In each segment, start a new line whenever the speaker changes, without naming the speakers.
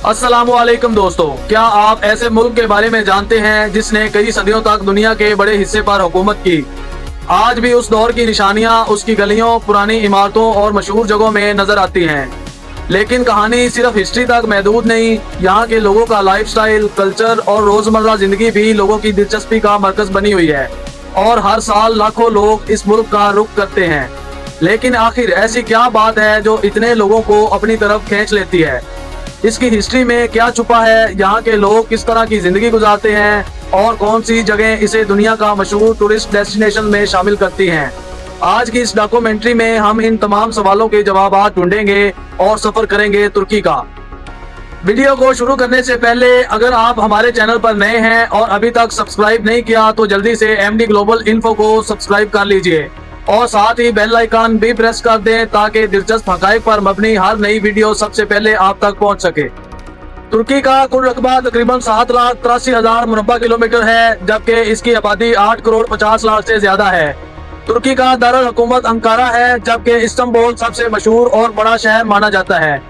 अस्सलामुअलैकुम दोस्तों, क्या आप ऐसे मुल्क के बारे में जानते हैं जिसने कई सदियों तक दुनिया के बड़े हिस्से पर हुकूमत की। आज भी उस दौर की निशानियां उसकी गलियों, पुरानी इमारतों और मशहूर जगहों में नजर आती हैं। लेकिन कहानी सिर्फ हिस्ट्री तक महदूद नहीं, यहाँ के लोगों का लाइफस्टाइल, कल्चर और रोजमर्रा जिंदगी भी लोगों की दिलचस्पी का मरकज बनी हुई है और हर साल लाखों लोग इस मुल्क का रुख करते हैं। लेकिन आखिर ऐसी क्या बात है जो इतने लोगों को अपनी तरफ खींच लेती है? इसकी हिस्ट्री में क्या छुपा है, यहाँ के लोग किस तरह की जिंदगी गुजारते हैं और कौन सी जगह इसे दुनिया का मशहूर टूरिस्ट डेस्टिनेशन में शामिल करती हैं। आज की इस डॉक्यूमेंट्री में हम इन तमाम सवालों के जवाब ढूंढेंगे और सफर करेंगे तुर्की का। वीडियो को शुरू करने से पहले अगर आप हमारे चैनल पर नए हैं और अभी तक सब्सक्राइब नहीं किया तो जल्दी से एमडी ग्लोबल इन्फो को सब्सक्राइब कर लीजिए और साथ ही बेल आइकन भी प्रेस कर दें ताकि दिलचस्प हक़ाइक़ पर मबनी हर नई वीडियो सबसे पहले आप तक पहुंच सके। तुर्की का कुल रकबा तकरीबन 7,83,000 मुरब्बा किलोमीटर है, जबकि इसकी आबादी 8 करोड़ 50 लाख से ज्यादा है। तुर्की का दारुल हुकूमत अंकारा है, जबकि इस्तांबुल सबसे मशहूर और बड़ा शहर माना जाता है।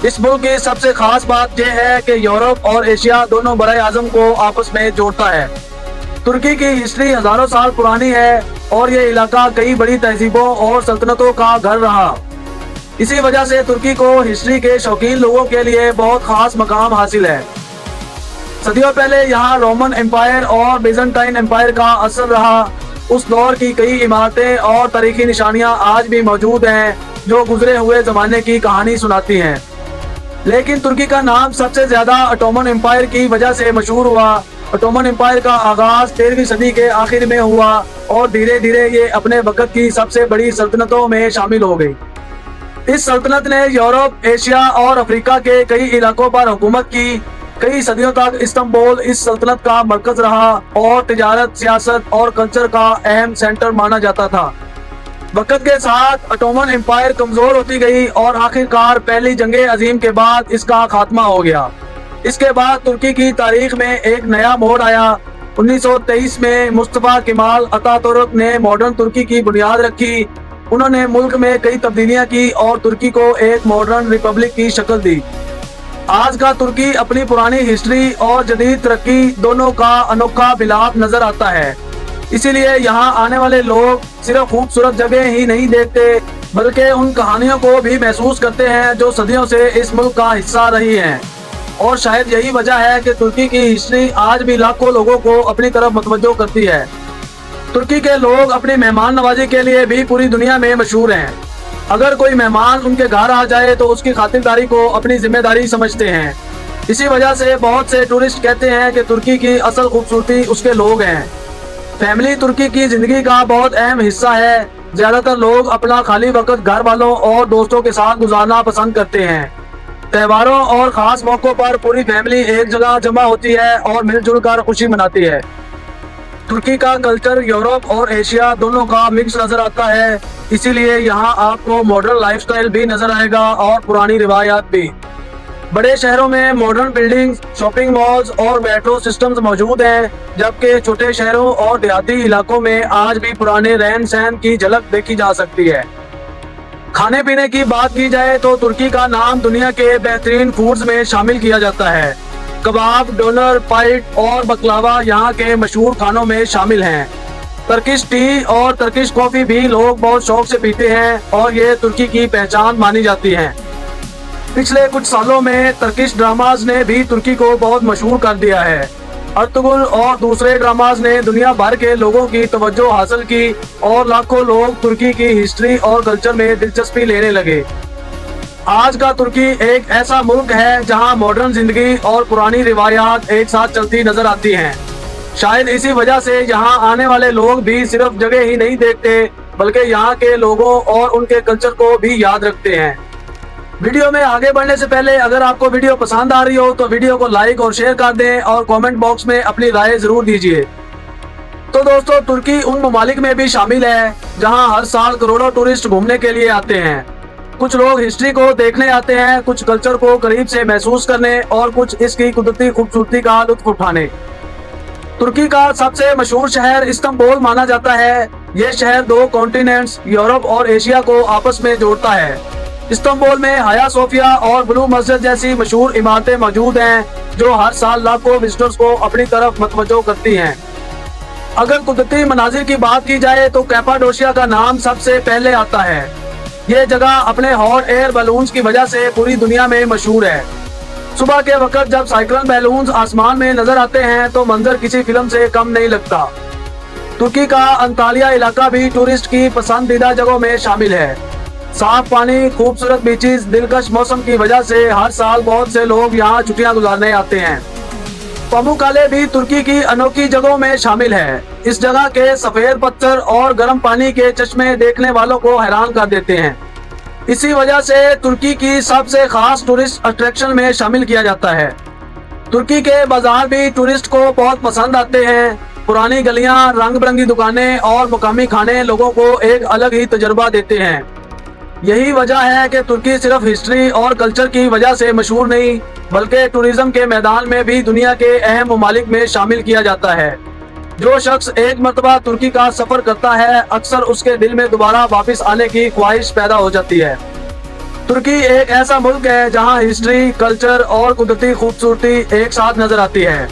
इस मुल्क की सबसे खास बात यह है कि यूरोप और एशिया दोनों बड़े आज़म को आपस में जोड़ता है। तुर्की की हिस्ट्री हजारों साल पुरानी है और ये इलाका कई बड़ी तहजीबों और सल्तनतों का घर रहा। इसी वजह से तुर्की को हिस्ट्री के शौकीन लोगों के लिए बहुत खास मकाम हासिल है। सदियों पहले यहाँ रोमन एम्पायर और बीजेंटाइन एम्पायर का असर रहा। उस दौर की कई इमारतें और तारीखी निशानियां आज भी मौजूद हैं जो गुजरे हुए जमाने की कहानी सुनाती हैं। लेकिन तुर्की का नाम सबसे ज्यादा ऑटोमन एम्पायर की वजह से मशहूर हुआ। ऑटोमन एम्पायर का आगाज 13वीं सदी के आखिर में हुआ और धीरे धीरे ये अपने वक्त की सबसे बड़ी सल्तनतों में शामिल हो गई। इस सल्तनत ने यूरोप, एशिया और अफ्रीका के कई इलाकों पर हुकूमत की। कई सदियों तक इस्तांबुल इस सल्तनत का मरकज रहा और तिजारत, सियासत और कल्चर का अहम सेंटर माना जाता था। वक्त के साथ ऑटोमन एम्पायर कमजोर होती गई और आखिरकार पहली जंगे अजीम के बाद इसका खात्मा हो गया। इसके बाद तुर्की की तारीख में एक नया मोड़ आया। 1923 में मुस्तफा केमाल अतातुर्क ने मॉडर्न तुर्की की बुनियाद रखी। उन्होंने मुल्क में कई तब्दीलियां की और तुर्की को एक मॉडर्न रिपब्लिक की शक्ल दी। आज का तुर्की अपनी पुरानी हिस्ट्री और जदीद तरक्की दोनों का अनोखा मिलाप नजर आता है। इसीलिए यहाँ आने वाले लोग सिर्फ खूबसूरत जगह ही नहीं देखते बल्कि उन कहानियों को भी महसूस करते हैं जो सदियों से इस मुल्क का हिस्सा रही हैं। और शायद यही वजह है कि तुर्की की हिस्ट्री आज भी लाखों लोगों को अपनी तरफ मुतवज्जो करती है। तुर्की के लोग अपनी मेहमान नवाजी के लिए भी पूरी दुनिया में मशहूर हैं। अगर कोई मेहमान उनके घर आ जाए तो उसकी खातिरदारी को अपनी जिम्मेदारी समझते हैं। इसी वजह से बहुत से टूरिस्ट कहते हैं कि तुर्की की असल खूबसूरती उसके लोग हैं। फैमिली तुर्की की जिंदगी का बहुत अहम हिस्सा है। ज्यादातर लोग अपना खाली वक्त घर वालों और दोस्तों के साथ गुजारना पसंद करते हैं। त्योहारों और खास मौकों पर पूरी फैमिली एक जगह जमा होती है और मिलजुल कर खुशी मनाती है। तुर्की का कल्चर यूरोप और एशिया दोनों का मिक्स नजर आता है, इसीलिए यहाँ आपको मॉडर्न लाइफस्टाइल भी नजर आएगा और पुरानी रिवायात भी। बड़े शहरों में मॉडर्न बिल्डिंग्स, शॉपिंग मॉल्स और मेट्रो सिस्टम्स मौजूद हैं, जबकि छोटे शहरों और देहाती इलाकों में आज भी पुराने रहन सहन की झलक देखी जा सकती है। खाने पीने की बात की जाए तो तुर्की का नाम दुनिया के बेहतरीन फूड्स में शामिल किया जाता है। कबाब, डोनर, पाइट और बकलावा यहाँ के मशहूर खानों में शामिल हैं। टर्किश टी और टर्किश कॉफी भी लोग बहुत शौक से पीते हैं और ये तुर्की की पहचान मानी जाती है। पिछले कुछ सालों में टर्किश ड्रामाज ने भी तुर्की को बहुत मशहूर कर दिया है। अर्तुगरुल और दूसरे ड्रामाज ने दुनिया भर के लोगों की तवज्जो हासिल की और लाखों लोग तुर्की की हिस्ट्री और कल्चर में दिलचस्पी लेने लगे। आज का तुर्की एक ऐसा मुल्क है जहां मॉडर्न जिंदगी और पुरानी रिवायात एक साथ चलती नजर आती हैं। शायद इसी वजह से यहाँ आने वाले लोग भी सिर्फ जगह ही नहीं देखते बल्कि यहाँ के लोगों और उनके कल्चर को भी याद रखते हैं। वीडियो में आगे बढ़ने से पहले अगर आपको वीडियो पसंद आ रही हो तो वीडियो को लाइक और शेयर कर दें और कमेंट बॉक्स में अपनी राय जरूर दीजिए। तो दोस्तों, तुर्की उन ममालिक में भी शामिल है जहां हर साल करोड़ों टूरिस्ट घूमने के लिए आते हैं। कुछ लोग हिस्ट्री को देखने आते हैं, कुछ कल्चर को करीब से महसूस करने और कुछ इसकी कुदरती खूबसूरती का लुत्फ उठाने। तुर्की का सबसे मशहूर शहर इस्तांबुल माना जाता है। ये शहर 2 कॉन्टिनेंट्स यूरोप और एशिया को आपस में जोड़ता है। استنبول میں حیا صوفیہ اور بلو مسجد جیسی مشہور عمارتیں موجود ہیں جو ہر سال لاکھوں وزٹرز کو اپنی طرف متوجہ کرتی ہیں۔ اگر قدرتی مناظر کی بات کی جائے تو کیپاڈوشیا کا نام سب سے پہلے آتا ہے۔ یہ جگہ اپنے ہاٹ ایئر بیلونز کی وجہ سے پوری دنیا میں مشہور ہے۔ صبح کے وقت جب سائیکلون بیلونز آسمان میں نظر آتے ہیں تو منظر کسی فلم سے کم نہیں لگتا۔ ترکی کا انطالیہ علاقہ بھی ٹورسٹ کی پسندیدہ جگہوں میں شامل ہے۔ صاف پانی، خوبصورت بیچز، دلکش موسم کی وجہ سے ہر سال بہت سے لوگ یہاں چھٹیاں گزارنے آتے ہیں۔ پاموکالے بھی ترکی کی انوکھی جگہوں میں شامل ہے۔ اس جگہ کے سفید پتھر اور گرم پانی کے چشمے دیکھنے والوں کو حیران کر دیتے ہیں۔ اسی وجہ سے ترکی کی سب سے خاص ٹورسٹ اٹریکشن میں شامل کیا جاتا ہے۔ ترکی کے بازار بھی ٹورسٹ کو بہت پسند آتے ہیں۔ پرانی گلیاں، رنگ برنگی دکانیں اور مقامی کھانے لوگوں کو ایک الگ ہی تجربہ دیتے ہیں۔ یہی وجہ ہے کہ ترکی صرف ہسٹری اور کلچر کی وجہ سے مشہور نہیں بلکہ ٹورزم کے میدان میں بھی دنیا کے اہم ممالک میں شامل کیا جاتا ہے۔ جو شخص ایک مرتبہ ترکی کا سفر کرتا ہے اکثر اس کے دل میں دوبارہ واپس آنے کی خواہش پیدا ہو جاتی ہے۔ ترکی ایک ایسا ملک ہے جہاں ہسٹری، کلچر اور قدرتی خوبصورتی ایک ساتھ نظر آتی ہے۔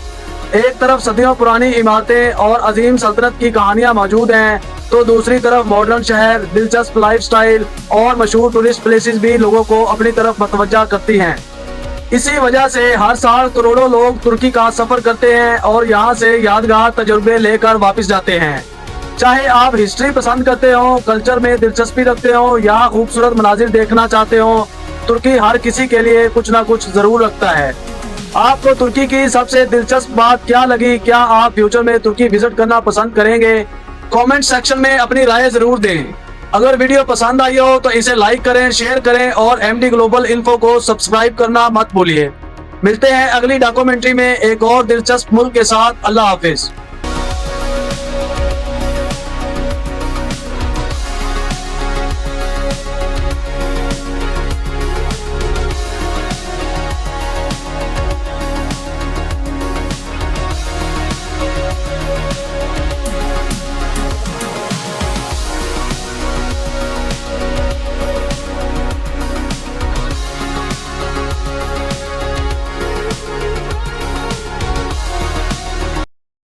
ایک طرف صدیوں پرانی عمارتیں اور عظیم سلطنت کی کہانیاں موجود ہیں تو دوسری طرف ماڈرن شہر، دلچسپ لائف سٹائل اور مشہور ٹورسٹ پلیسز بھی لوگوں کو اپنی طرف متوجہ کرتی ہیں۔ اسی وجہ سے ہر سال کروڑوں لوگ ترکی کا سفر کرتے ہیں اور یہاں سے یادگار تجربے لے کر واپس جاتے ہیں۔ چاہے آپ ہسٹری پسند کرتے ہوں، کلچر میں دلچسپی رکھتے ہوں یا خوبصورت مناظر دیکھنا چاہتے ہوں، ترکی ہر کسی کے لیے کچھ نہ کچھ ضرور رکھتا ہے۔ آپ کو ترکی کی سب سے دلچسپ بات کیا لگی؟ کیا آپ فیوچر میں ترکی وزٹ کرنا پسند کریں گے؟ کامنٹ سیکشن میں اپنی رائے ضرور دیں۔ اگر ویڈیو پسند آئی ہو تو اسے لائک کریں، شیئر کریں اور ایم ڈی گلوبل انفو کو سبسکرائب کرنا مت بھولیے۔ ملتے ہیں اگلی ڈاکومنٹری میں ایک اور دلچسپ ملک کے ساتھ۔ اللہ حافظ۔